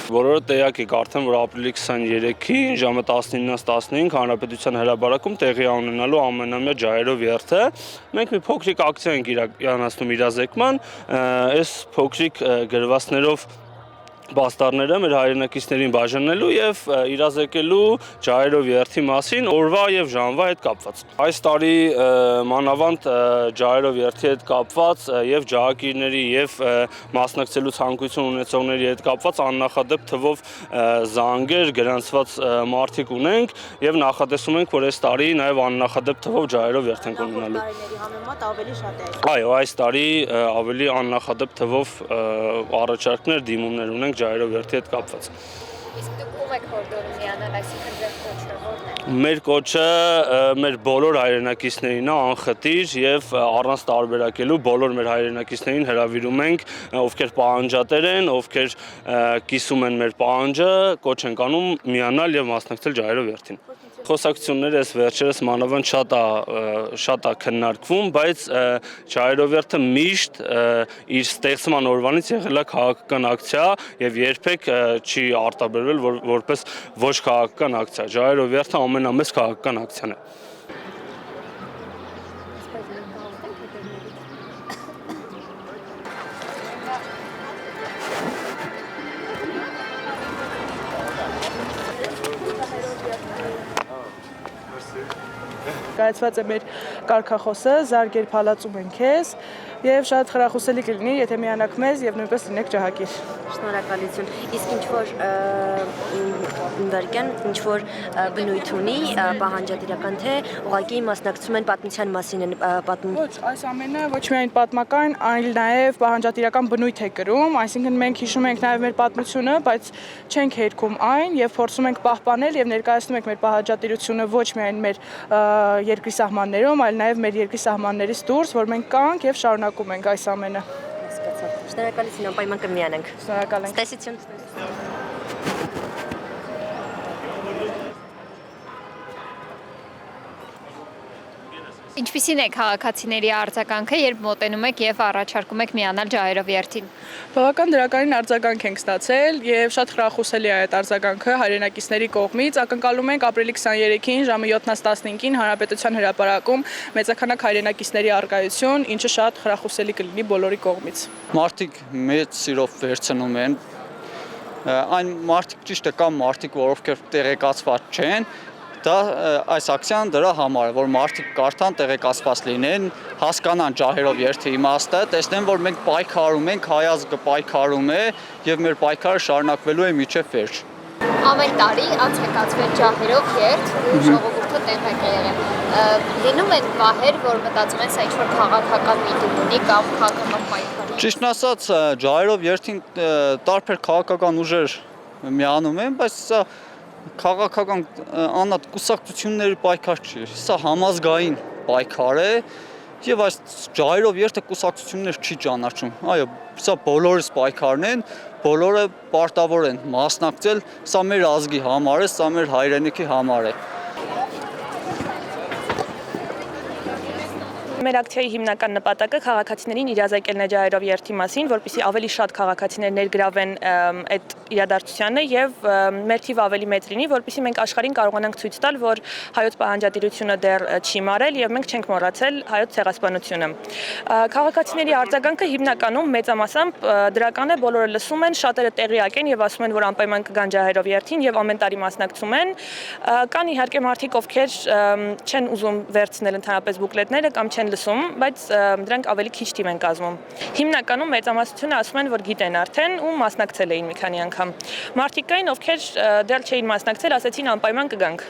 Բոլորը տեղյակ եք արդեն, որ ապրիլի 23-ին ժամը 19:15 Հանրապետության հրապարակում տեղի ունենալու ամենամյա ջահերով երթը։ Մենք մի փոքրիկ ակցիա ենք իրականացնում իրազեկման, այս փոքրիկ գրվածքներով բաստարները մեր հայրենակիցներին բաժանելու եւ իրազեկելու ջահերով երթի մասին օրվա եւ ժամվա հետ կապված։ Այս տարի մանավանդ ջահերով երթի հետ կապված եւ ջահակիրների եւ մասնակցելու ցանկություն ունեցողների հետ կապված աննախադեպ թվով զանգեր գրանցված մարդիկ ունենք եւ նախատեսում ենք, որ այս տարի նաեւ աննախադեպ թվով ջահերով երթ ենք ունենալու։ Տարիների համեմատ ավելի շատ է։ Այո, այս տարի ավելի աննախադեպ թվով առաջարկներ, դիմումներ ունենք ջահերով երթի հետ կապված։ Իսկ դուք ում եք հորդորում միանալ, այսինքն ձեր կոչը որն է։ Մեր կոչը մեր բոլոր հայրենակիցներին է անխտիր եւ առանց տարբերակելու բոլոր մեր հայրենակիցներին հրավիրում ենք, ովքեր պահանջատեր են, ովքեր կիսում են մեր պահանջը, կոչ ենք անում միանալ եւ մասնակցել ջահերով երթին։ Խոսակցությունները այս վերջերս մանավանդ շատ է քննարկվում, բայց ջահերով երթը միշտ իր ստեղծման օրվանից եղել է քաղաքական ակցիա եւ երբեք չի արտաբերվել որպես ոչ քաղաքական ակցիա։ Ջահերով երթը ամենամեծ քաղաքական ակցիան է։ Կայացված է մեր կարգախոսը, զարգեր փալածում են քեզ եւ շատ խրախուսելի կլինի, եթե միանաք մեզ եւ նույնպես լինեք ջահակիր։ Շնորհակալություն։ Իսկ ինչ որ բնույթ ունի, պահանջատիրական թե ուղղակի մասնակցում են պատմության մասին են պատմում։ Ոչ, այս ամենը ոչ միայն պատմական, այլ նաեւ պահանջատիրական բնույթ է կրում, այսինքն մենք հիշում ենք նաեւ մեր պատմությունը, բայց չենք հերքում այն եւ փորձում ենք պահպանել եւ ներկայացնում ենք մեր պահանջատիրությունը ոչ միայն մեր երկրի սահմաններում, այլ նաեւ մեր երկրի սահմաններից դուրս, որ մենք կանք եւ շարունակում ենք այս ամենը։ Հասկացա։ Շնորհակալություն, անպայման կմիանանք։ Շնորհակալ ենք։ Տեսություն։ Ինչպիսին է քաղաքացիների արձագանքը, երբ մոտենում եք եւ առաջարկում եք միանալ ջահերով երթին։ Բավական դրականին արձագանք ենք ստացել եւ շատ խրախուսելի է այդ արձագանքը հայրենակիցների կողմից։ Ակնկալում ենք ապրիլի 23-ին ժամը 7:15 Հանրապետության հրապարակում մեծաքանակ հայրենակիցների առկայություն, ինչը շատ խրախուսելի կլինի բոլորի կողմից։ Մարդիկ մեծ սիրով վերցնում են։ Այն մարդիկ ճիշտ է կամ մարդիկ, ովքեր տեղեկացված չեն, դա այս ակցիան դրա համար է, որ մարդիկ կարդան, տեղեկացված լինեն, հասկանան ջահերով երթի իմաստը, տեսնեն, որ մենք պայքարում ենք, հայ ազգը պայքարում է եւ մեր պայքարը շարունակվելու է մինչեւ վերջ։ Ամեն տարի անցկացվել ջահերով երթ, ժողովուրդը տեղյակ է եղել։ Լինում են պահեր, որ մտածում են, սա ինչ-որ քաղաքական միտում ունի կամ քաղաքական պայքար։ Ճիշտն ասած, ջահերով երթին տարբեր քաղաքական ուժեր միանում են, բայց սա քաղաքական անհատ կուսակցությունների պայքար չի, սա համազգային պայքար է եւ այս ջահերով երթը կուսակցություններ չի ճանաչում։ Այո, սա բոլորս պայքարն են, բոլորը պարտավոր են մասնակցել, սա մեր ազգի համար է, սա մեր հայրենիքի համար է։ Մեր ակցիայի հիմնական նպատակը քաղաքացիներին իրազեկելն է ջահերով երթի մասին, որպեսզի ավելի շատ քաղաքացիներ ներգրավեն այդ իրադարձությանը եւ մեր թիվը ավելի մեծ լինի, որպեսզի մենք աշխարհին կարողանանք ցույց տալ, որ հայոց պահանջատիրությունը դեռ չի մարել եւ մենք չենք մոռացել հայոց ցեղասպանությունը։ Քաղաքացիների արձագանքը հիմնականում մեծամասամբ դրական է, բոլորը լսում են, շատերը տեղյակ են եւ ասում են, որ անպայման կգան ջահերով երթին եւ ամեն տարի մասնակցում են։ Կան իհարկե մարդիկ, ովքեր չեն ուզում վերցնել ընդհանրապես բուկլետները կամ չեն լսում, բայց դրանք ավելի քիչ թիվ են կազմում։ Հիմնականում մեծամասնությունը ասում են, որ գիտեն արդեն ու մասնակցել էին մի քանի անգամ։ Մարդիկ կային, ովքեր դեռ չէին մասնակցել, ասեցին անպայման կգանք։